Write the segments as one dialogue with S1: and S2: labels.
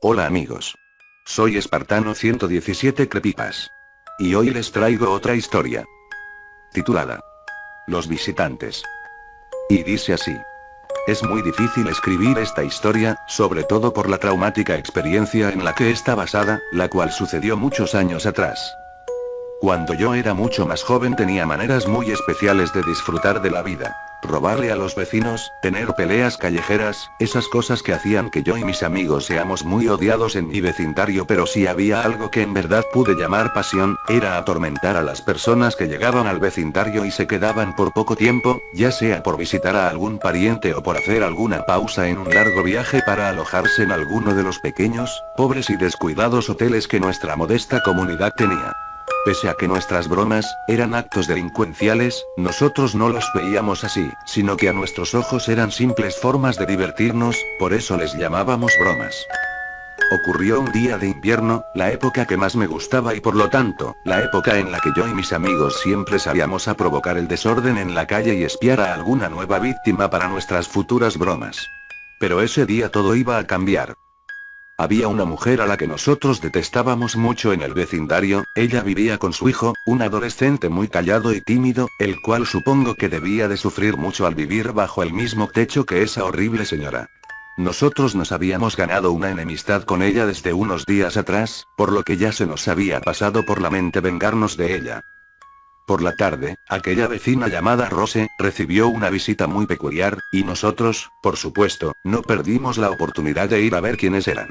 S1: Hola amigos. Soy Espartano 117 Crepipas. Y hoy les traigo otra historia. Titulada Los visitantes. Y dice así. Es muy difícil escribir esta historia, sobre todo por la traumática experiencia en la que está basada, la cual sucedió muchos años atrás. Cuando yo era mucho más joven tenía maneras muy especiales de disfrutar de la vida. Robarle a los vecinos, tener peleas callejeras, esas cosas que hacían que yo y mis amigos seamos muy odiados en mi vecindario, pero si había algo que en verdad pude llamar pasión, era atormentar a las personas que llegaban al vecindario y se quedaban por poco tiempo, ya sea por visitar a algún pariente o por hacer alguna pausa en un largo viaje para alojarse en alguno de los pequeños, pobres y descuidados hoteles que nuestra modesta comunidad tenía. Pese a que nuestras bromas eran actos delincuenciales, nosotros no los veíamos así, sino que a nuestros ojos eran simples formas de divertirnos, por eso les llamábamos bromas. Ocurrió un día de invierno, la época que más me gustaba y por lo tanto, la época en la que yo y mis amigos siempre salíamos a provocar el desorden en la calle y espiar a alguna nueva víctima para nuestras futuras bromas. Pero ese día todo iba a cambiar. Había una mujer a la que nosotros detestábamos mucho en el vecindario, ella vivía con su hijo, un adolescente muy callado y tímido, el cual supongo que debía de sufrir mucho al vivir bajo el mismo techo que esa horrible señora. Nosotros nos habíamos ganado una enemistad con ella desde unos días atrás, por lo que ya se nos había pasado por la mente vengarnos de ella. Por la tarde, aquella vecina llamada Rose, recibió una visita muy peculiar, y nosotros, por supuesto, no perdimos la oportunidad de ir a ver quiénes eran.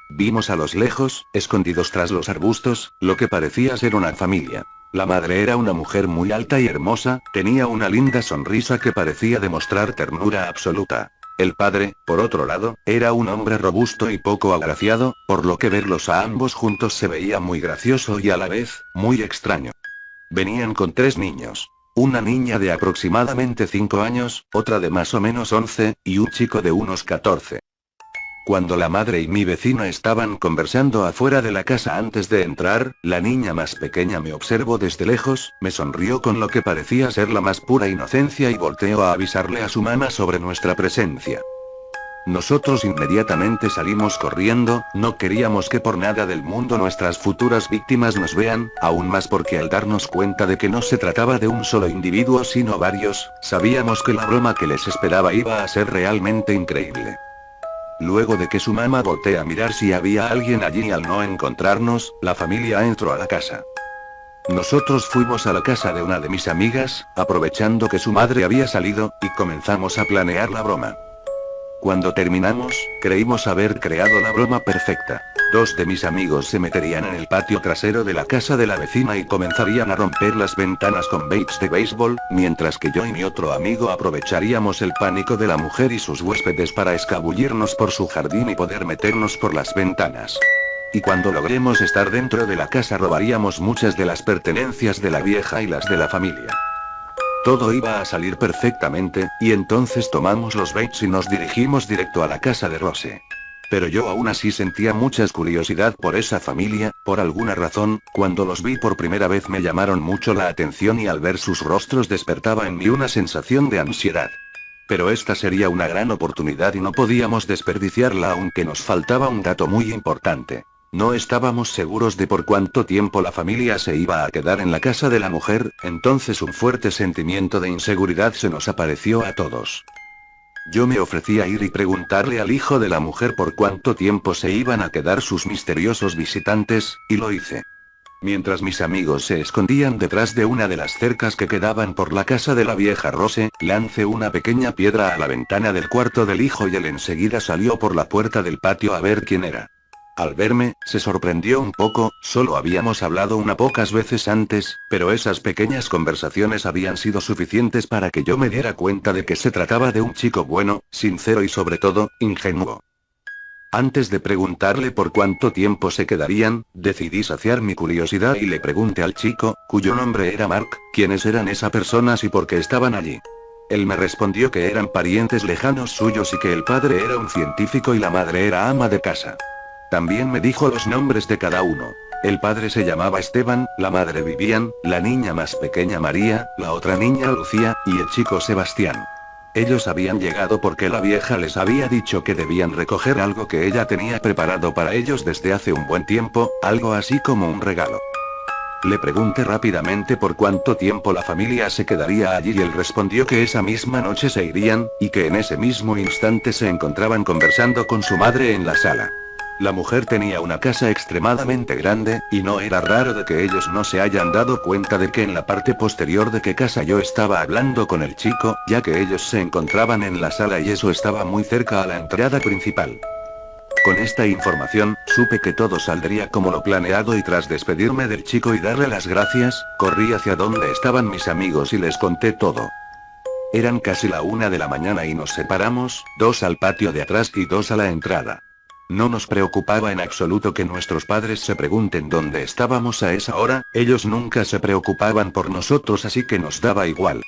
S1: Vimos a los lejos, escondidos tras los arbustos, lo que parecía ser una familia. La madre era una mujer muy alta y hermosa, tenía una linda sonrisa que parecía demostrar ternura absoluta. El padre, por otro lado, era un hombre robusto y poco agraciado, por lo que verlos a ambos juntos se veía muy gracioso y a la vez, muy extraño. Venían con 3 niños. Una niña de aproximadamente 5 años, otra de más o menos 11, y un chico de unos 14. Cuando la madre y mi vecina estaban conversando afuera de la casa antes de entrar, la niña más pequeña me observó desde lejos, me sonrió con lo que parecía ser la más pura inocencia y volteó a avisarle a su mamá sobre nuestra presencia. Nosotros inmediatamente salimos corriendo, no queríamos que por nada del mundo nuestras futuras víctimas nos vean, aún más porque al darnos cuenta de que no se trataba de un solo individuo sino varios, sabíamos que la broma que les esperaba iba a ser realmente increíble. Luego de que su mamá voltea a mirar si había alguien allí y al no encontrarnos, la familia entró a la casa. Nosotros fuimos a la casa de una de mis amigas, aprovechando que su madre había salido, y comenzamos a planear la broma. Cuando terminamos, creímos haber creado la broma perfecta. 2 de mis amigos se meterían en el patio trasero de la casa de la vecina y comenzarían a romper las ventanas con bates de béisbol, mientras que yo y mi otro amigo aprovecharíamos el pánico de la mujer y sus huéspedes para escabullirnos por su jardín y poder meternos por las ventanas. Y cuando logremos estar dentro de la casa robaríamos muchas de las pertenencias de la vieja y las de la familia. Todo iba a salir perfectamente, y entonces tomamos los baits y nos dirigimos directo a la casa de Rose. Pero yo aún así sentía mucha curiosidad por esa familia, por alguna razón, cuando los vi por primera vez me llamaron mucho la atención y al ver sus rostros despertaba en mí una sensación de ansiedad. Pero esta sería una gran oportunidad y no podíamos desperdiciarla aunque nos faltaba un dato muy importante. No estábamos seguros de por cuánto tiempo la familia se iba a quedar en la casa de la mujer, entonces un fuerte sentimiento de inseguridad se nos apareció a todos. Yo me ofrecí a ir y preguntarle al hijo de la mujer por cuánto tiempo se iban a quedar sus misteriosos visitantes, y lo hice. Mientras mis amigos se escondían detrás de una de las cercas que quedaban por la casa de la vieja Rose, lancé una pequeña piedra a la ventana del cuarto del hijo y él enseguida salió por la puerta del patio a ver quién era. Al verme, se sorprendió un poco, solo habíamos hablado unas pocas veces antes, pero esas pequeñas conversaciones habían sido suficientes para que yo me diera cuenta de que se trataba de un chico bueno, sincero y sobre todo, ingenuo. Antes de preguntarle por cuánto tiempo se quedarían, decidí saciar mi curiosidad y le pregunté al chico, cuyo nombre era Mark, quiénes eran esas personas y por qué estaban allí. Él me respondió que eran parientes lejanos suyos y que el padre era un científico y la madre era ama de casa. También me dijo los nombres de cada uno. El padre se llamaba Esteban, la madre Vivian, la niña más pequeña María, la otra niña Lucía, y el chico Sebastián. Ellos habían llegado porque la vieja les había dicho que debían recoger algo que ella tenía preparado para ellos desde hace un buen tiempo, algo así como un regalo. Le pregunté rápidamente por cuánto tiempo la familia se quedaría allí y él respondió que esa misma noche se irían, y que en ese mismo instante se encontraban conversando con su madre en la sala. La mujer tenía una casa extremadamente grande, y no era raro de que ellos no se hayan dado cuenta de que en la parte posterior de qué casa yo estaba hablando con el chico, ya que ellos se encontraban en la sala y eso estaba muy cerca a la entrada principal. Con esta información, supe que todo saldría como lo planeado y tras despedirme del chico y darle las gracias, corrí hacia donde estaban mis amigos y les conté todo. Eran casi la 1 de la mañana y nos separamos, 2 al patio de atrás y 2 a la entrada. No nos preocupaba en absoluto que nuestros padres se pregunten dónde estábamos a esa hora, ellos nunca se preocupaban por nosotros así que nos daba igual.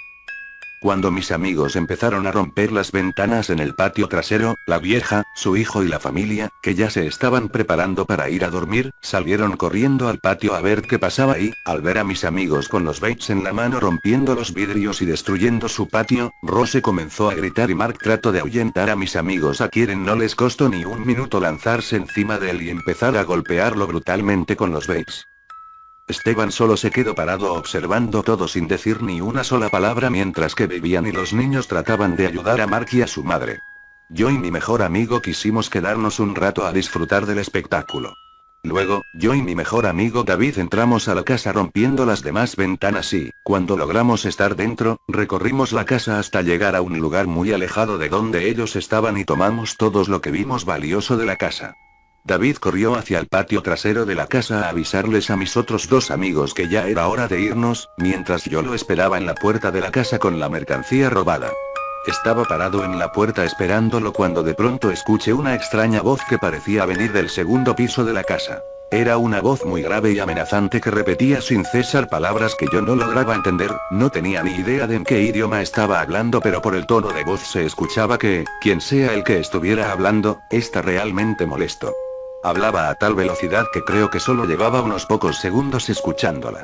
S1: Cuando mis amigos empezaron a romper las ventanas en el patio trasero, la vieja, su hijo y la familia, que ya se estaban preparando para ir a dormir, salieron corriendo al patio a ver qué pasaba y, al ver a mis amigos con los baits en la mano rompiendo los vidrios y destruyendo su patio, Rose comenzó a gritar y Mark trató de ahuyentar a mis amigos a quienes no les costó ni un minuto lanzarse encima de él y empezar a golpearlo brutalmente con los baits. Esteban solo se quedó parado observando todo sin decir ni una sola palabra mientras que bebían y los niños trataban de ayudar a Mark y a su madre. Yo y mi mejor amigo quisimos quedarnos un rato a disfrutar del espectáculo. Luego, yo y mi mejor amigo David entramos a la casa rompiendo las demás ventanas y, cuando logramos estar dentro, recorrimos la casa hasta llegar a un lugar muy alejado de donde ellos estaban y tomamos todos lo que vimos valioso de la casa. David corrió hacia el patio trasero de la casa a avisarles a mis otros 2 amigos que ya era hora de irnos, mientras yo lo esperaba en la puerta de la casa con la mercancía robada. Estaba parado en la puerta esperándolo cuando de pronto escuché una extraña voz que parecía venir del segundo piso de la casa. Era una voz muy grave y amenazante que repetía sin cesar palabras que yo no lograba entender, no tenía ni idea de en qué idioma estaba hablando pero por el tono de voz se escuchaba que, quien sea el que estuviera hablando, está realmente molesto. Hablaba a tal velocidad que creo que solo llevaba unos pocos segundos escuchándola.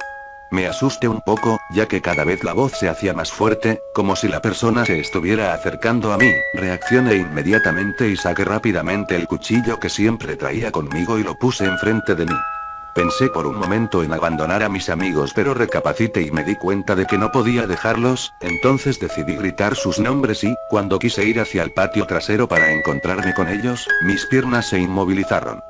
S1: Me asusté un poco, ya que cada vez la voz se hacía más fuerte, como si la persona se estuviera acercando a mí. Reaccioné inmediatamente y saqué rápidamente el cuchillo que siempre traía conmigo y lo puse enfrente de mí. Pensé por un momento en abandonar a mis amigos pero recapacité y me di cuenta de que no podía dejarlos, entonces decidí gritar sus nombres y, cuando quise ir hacia el patio trasero para encontrarme con ellos, mis piernas se inmovilizaron.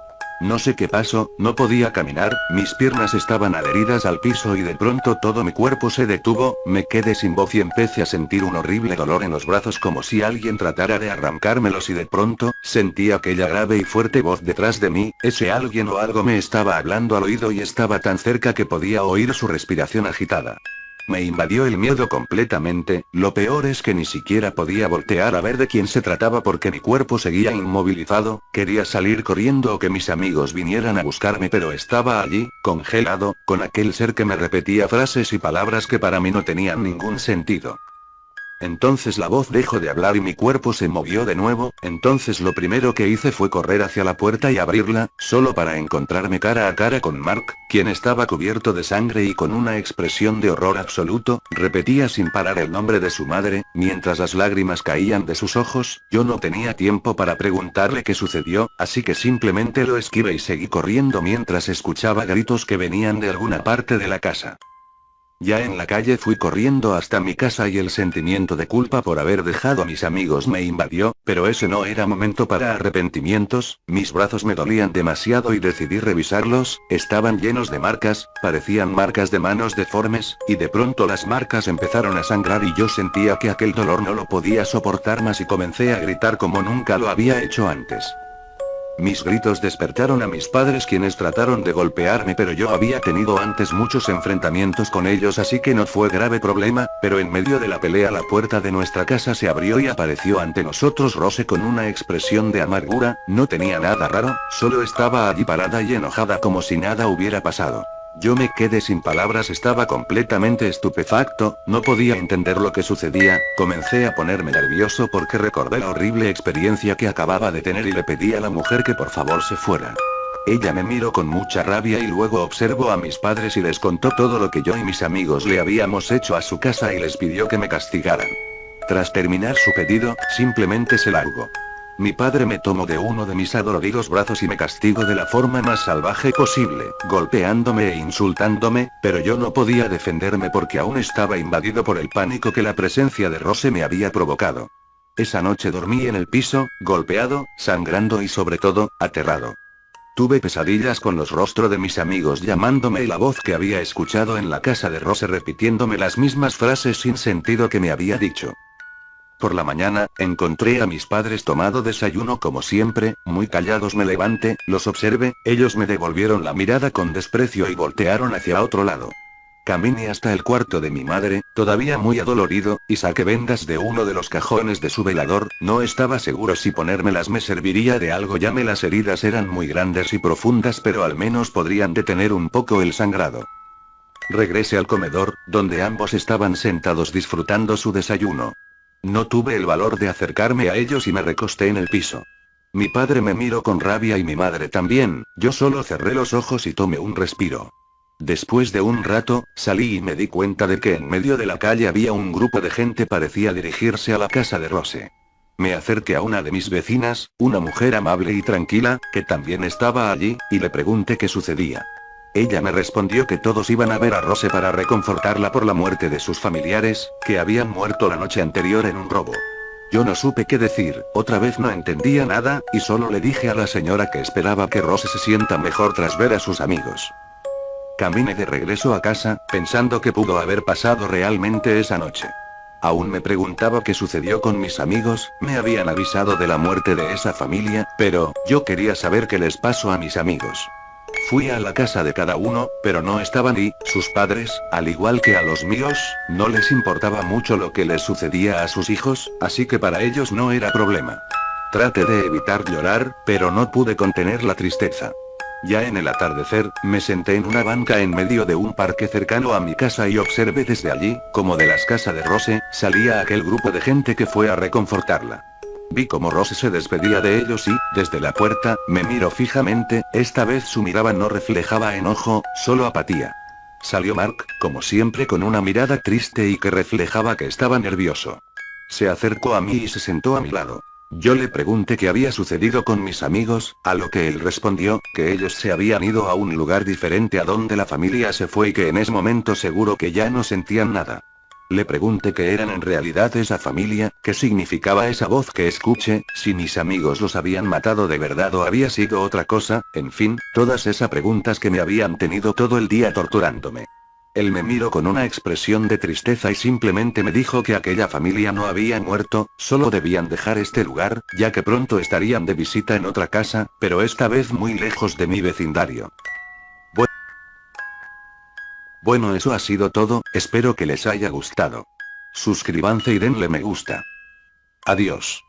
S1: No sé qué pasó, no podía caminar, mis piernas estaban adheridas al piso y de pronto todo mi cuerpo se detuvo, me quedé sin voz y empecé a sentir un horrible dolor en los brazos como si alguien tratara de arrancármelos y de pronto, sentí aquella grave y fuerte voz detrás de mí, ese alguien o algo me estaba hablando al oído y estaba tan cerca que podía oír su respiración agitada. Me invadió el miedo completamente, lo peor es que ni siquiera podía voltear a ver de quién se trataba porque mi cuerpo seguía inmovilizado, quería salir corriendo o que mis amigos vinieran a buscarme pero estaba allí, congelado, con aquel ser que me repetía frases y palabras que para mí no tenían ningún sentido. Entonces la voz dejó de hablar y mi cuerpo se movió de nuevo, entonces lo primero que hice fue correr hacia la puerta y abrirla, solo para encontrarme cara a cara con Mark, quien estaba cubierto de sangre y con una expresión de horror absoluto, repetía sin parar el nombre de su madre, mientras las lágrimas caían de sus ojos. Yo no tenía tiempo para preguntarle qué sucedió, así que simplemente lo esquivé y seguí corriendo mientras escuchaba gritos que venían de alguna parte de la casa. Ya en la calle fui corriendo hasta mi casa y el sentimiento de culpa por haber dejado a mis amigos me invadió, pero ese no era momento para arrepentimientos, mis brazos me dolían demasiado y decidí revisarlos, estaban llenos de marcas, parecían marcas de manos deformes, y de pronto las marcas empezaron a sangrar y yo sentía que aquel dolor no lo podía soportar más y comencé a gritar como nunca lo había hecho antes. Mis gritos despertaron a mis padres quienes trataron de golpearme pero yo había tenido antes muchos enfrentamientos con ellos así que no fue grave problema, pero en medio de la pelea la puerta de nuestra casa se abrió y apareció ante nosotros Rose con una expresión de amargura, no tenía nada raro, solo estaba allí parada y enojada como si nada hubiera pasado. Yo me quedé sin palabras, estaba completamente estupefacto, no podía entender lo que sucedía, comencé a ponerme nervioso porque recordé la horrible experiencia que acababa de tener y le pedí a la mujer que por favor se fuera. Ella me miró con mucha rabia y luego observó a mis padres y les contó todo lo que yo y mis amigos le habíamos hecho a su casa y les pidió que me castigaran. Tras terminar su pedido, simplemente se largó. Mi padre me tomó de uno de mis adoloridos brazos y me castigó de la forma más salvaje posible, golpeándome e insultándome, pero yo no podía defenderme porque aún estaba invadido por el pánico que la presencia de Rose me había provocado. Esa noche dormí en el piso, golpeado, sangrando y sobre todo, aterrado. Tuve pesadillas con los rostros de mis amigos llamándome y la voz que había escuchado en la casa de Rose repitiéndome las mismas frases sin sentido que me había dicho. Por la mañana, encontré a mis padres tomado desayuno como siempre, muy callados me levanté, los observé, ellos me devolvieron la mirada con desprecio y voltearon hacia otro lado. Caminé hasta el cuarto de mi madre, todavía muy adolorido, y saqué vendas de uno de los cajones de su velador, no estaba seguro si ponérmelas me serviría de algo ya que las heridas eran muy grandes y profundas pero al menos podrían detener un poco el sangrado. Regresé al comedor, donde ambos estaban sentados disfrutando su desayuno. No tuve el valor de acercarme a ellos y me recosté en el piso. Mi padre me miró con rabia y mi madre también, yo solo cerré los ojos y tomé un respiro. Después de un rato, salí y me di cuenta de que en medio de la calle había un grupo de gente parecía dirigirse a la casa de Rose. Me acerqué a una de mis vecinas, una mujer amable y tranquila, que también estaba allí, y le pregunté qué sucedía. Ella me respondió que todos iban a ver a Rose para reconfortarla por la muerte de sus familiares, que habían muerto la noche anterior en un robo. Yo no supe qué decir, otra vez no entendía nada, y solo le dije a la señora que esperaba que Rose se sienta mejor tras ver a sus amigos. Caminé de regreso a casa, pensando qué pudo haber pasado realmente esa noche. Aún me preguntaba qué sucedió con mis amigos, me habían avisado de la muerte de esa familia, pero, yo quería saber qué les pasó a mis amigos. Fui a la casa de cada uno, pero no estaban y, sus padres, al igual que a los míos, no les importaba mucho lo que les sucedía a sus hijos, así que para ellos no era problema. Traté de evitar llorar, pero no pude contener la tristeza. Ya en el atardecer, me senté en una banca en medio de un parque cercano a mi casa y observé desde allí, como de las casas de Rose, salía aquel grupo de gente que fue a reconfortarla. Vi cómo Rose se despedía de ellos y, desde la puerta, me miró fijamente, esta vez su mirada no reflejaba enojo, solo apatía. Salió Mark, como siempre con una mirada triste y que reflejaba que estaba nervioso. Se acercó a mí y se sentó a mi lado. Yo le pregunté qué había sucedido con mis amigos, a lo que él respondió, que ellos se habían ido a un lugar diferente a donde la familia se fue y que en ese momento seguro que ya no sentían nada. Le pregunté qué eran en realidad esa familia, qué significaba esa voz que escuché, si mis amigos los habían matado de verdad o había sido otra cosa, en fin, todas esas preguntas que me habían tenido todo el día torturándome. Él me miró con una expresión de tristeza y simplemente me dijo que aquella familia no había muerto, solo debían dejar este lugar, ya que pronto estarían de visita en otra casa, pero esta vez muy lejos de mi vecindario. Bueno, eso ha sido todo, espero que les haya gustado. Suscríbanse y denle me gusta. Adiós.